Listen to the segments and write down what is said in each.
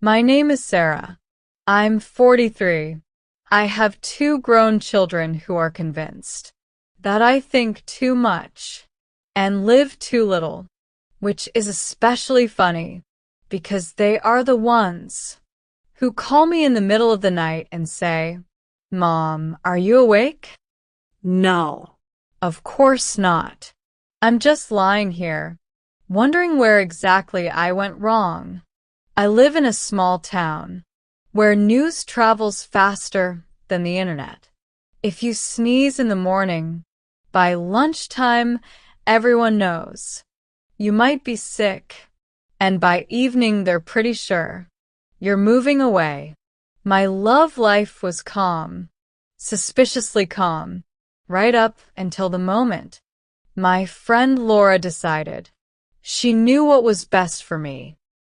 My name is Sarah. I'm 43. I have 2 grown children who are convinced that I think too much and live too little, which is especially funny because they are the ones who call me in the middle of the night and say, "Mom, are you awake?" No. Of course not. I'm just lying here, wondering where exactly I went wrong. I live in a small town where news travels faster than the internet. If you sneeze in the morning, by lunchtime, everyone knows. You might be sick, and by evening they're pretty sure you're moving away. My love life was calm, suspiciously calm, right up until the moment my friend Laura decided she knew what was best for me.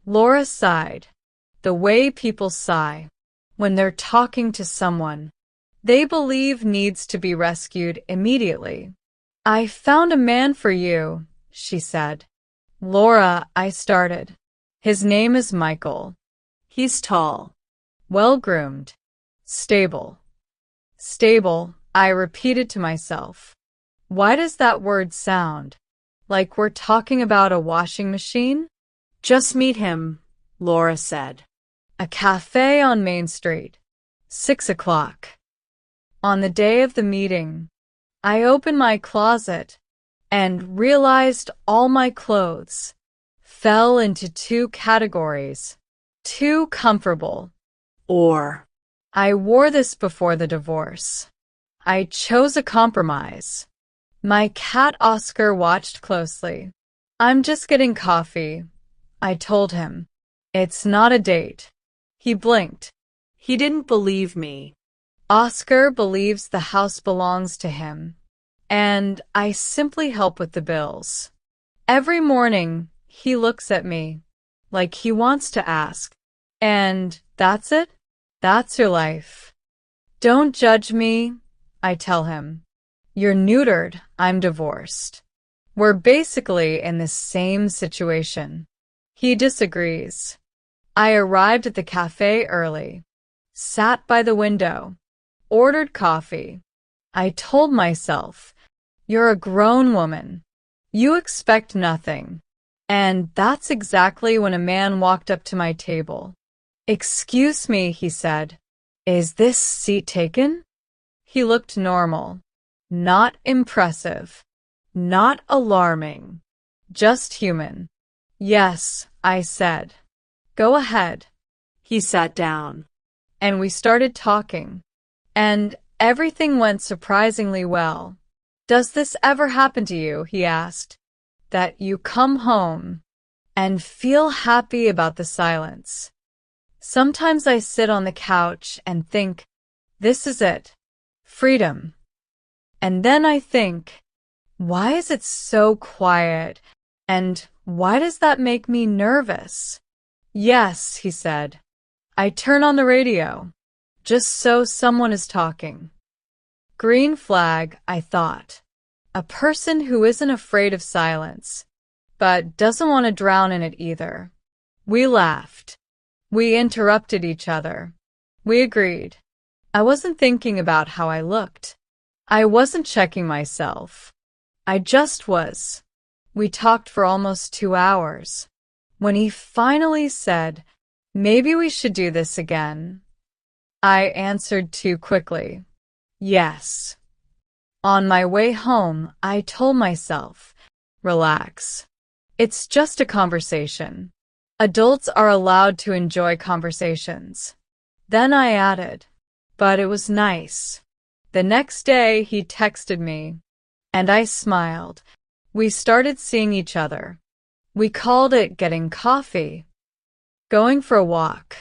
Laura sighed, the way people sigh when they're talking to someone they believe needs to be rescued immediately. "I found a man for you," she said. "Laura," I started. "His name is Michael. He's tall. Well-groomed. Stable." Stable, I repeated to myself. Why does that word sound like we're talking about a washing machine? Just meet him, Laura said. A cafe on Main Street. 6 o'clock. On the day of the meeting, I opened my closet and realized all my clothes fell into 2 categories. Too comfortable. Or, I wore this before the divorce. I chose a compromise. My cat Oscar watched closely. "I'm just getting coffee," I told him. "It's not a date." He blinked. he didn't believe me. Oscar believes the house belongs to him, and I simply help with the bills. Every morning, he looks at me like he wants to ask, "And that's it? That's your life?" "Don't judge me," I tell him. "You're neutered, I'm divorced. We're basically in the same situation." He disagrees. I arrived at the cafe early, sat by the window, ordered coffee. I told myself, "You're a grown woman. You expect nothing." And that's exactly when a man walked up to my table. "Excuse me," he said. "Is this seat taken?" He looked normal. Not impressive. Not alarming. Just human. "Yes," I said. "Go ahead." He sat down. And we started talking. And everything went surprisingly well. "Does this ever happen to you?" he asked. "That you come home and feel happy about the silence?" Sometimes I sit on the couch and think, this is it. Freedom. And then I think, why is it so quiet? And why does that make me nervous? "Yes," he said. I turn on the radio, just so someone is talking. Green flag, I thought. A person who isn't afraid of silence, but doesn't want to drown in it either. We laughed. We interrupted each other. We agreed. I wasn't thinking about how I looked. I wasn't checking myself. I just was. We talked for almost 2 hours. When he finally said, "Maybe we should do this again," I answered too quickly. Yes. On my way home, I told myself, relax. It's just a conversation. Adults are allowed to enjoy conversations. Then I added, but it was nice. The next day, he texted me, and I smiled. We started seeing each other. We called it getting coffee, going for a walk,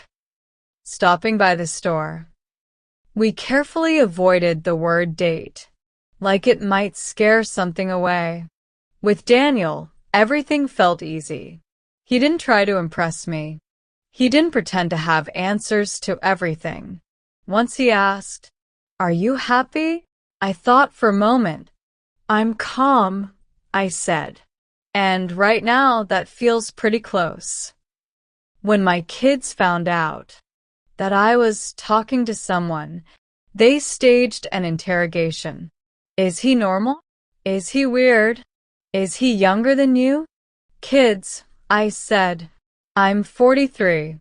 stopping by the store. We carefully avoided the word date, like it might scare something away. With Daniel, everything felt easy. He didn't try to impress me. He didn't pretend to have answers to everything. Once he asked, "Are you happy?" I thought for a moment. "I'm calm," I said. And right now that feels pretty close. When my kids found out that I was talking to someone, they staged an interrogation. Is he normal? Is he weird? Is he younger than you? Kids, I said. I'm 43.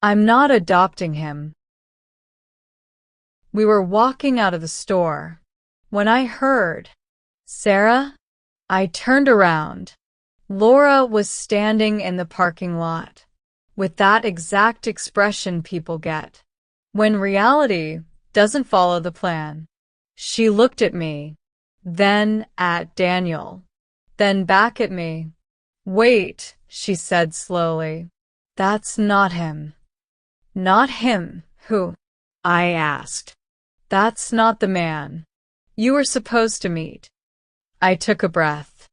I'm not adopting him. We were walking out of the store when I heard, Sarah? I turned around. Laura was standing in the parking lot with that exact expression people get when reality doesn't follow the plan. She looked at me, then at Daniel, then back at me. Wait, she said slowly. That's not him. Not him, who? I asked. That's not the man you were supposed to meet. I took a breath.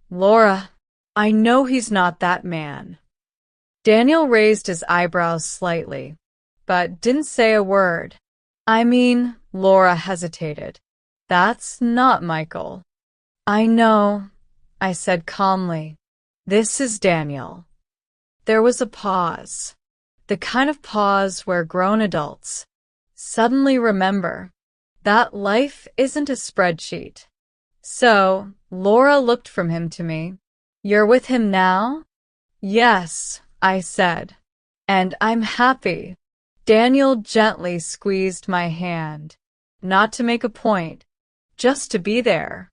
Laura, I know he's not that man. Daniel raised his eyebrows slightly, but didn't say a word. I mean, Laura hesitated. That's not Michael. I know, I said calmly. This is Daniel. There was a pause, the kind of pause where grown adults suddenly remember that life isn't a spreadsheet. So, Laura looked from him to me. You're with him now? Yes, I said. And I'm happy. Daniel gently squeezed my hand, not to make a point, just to be there.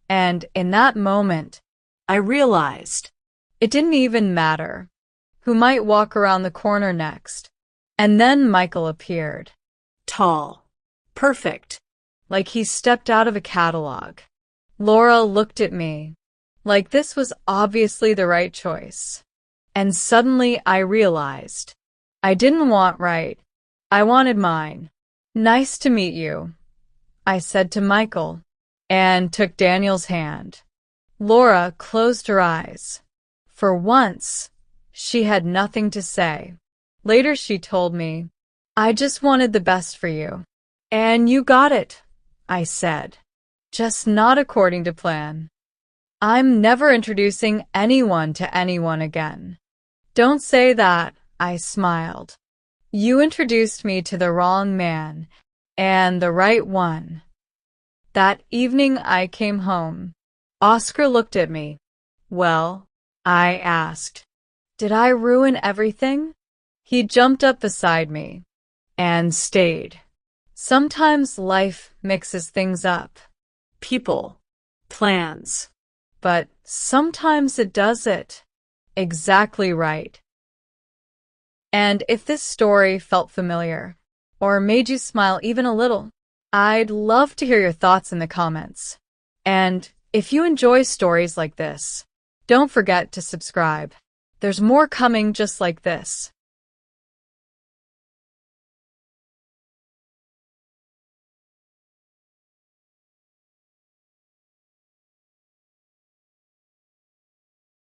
And in that moment, I realized it didn't even matter who might walk around the corner next. And then Michael appeared. Tall, perfect, like he stepped out of a catalog. Laura looked at me, like this was obviously the right choice. And suddenly I realized I didn't want right. I wanted mine. Nice to meet you, I said to Michael, and took Daniel's hand. Laura closed her eyes. For once, she had nothing to say. Later she told me, I just wanted the best for you. And you got it, I said. Just not according to plan. I'm never introducing anyone to anyone again. Don't say that, I smiled. You introduced me to the wrong man, and the right one. That evening I came home. Oscar looked at me. Well, I asked, did I ruin everything? He jumped up beside me and stayed. Sometimes life mixes things up. People, plans. But sometimes it does it. Exactly right. And if this story felt familiar, or made you smile even a little, I'd love to hear your thoughts in the comments. And if you enjoy stories like this, don't forget to subscribe. There's more coming just like this.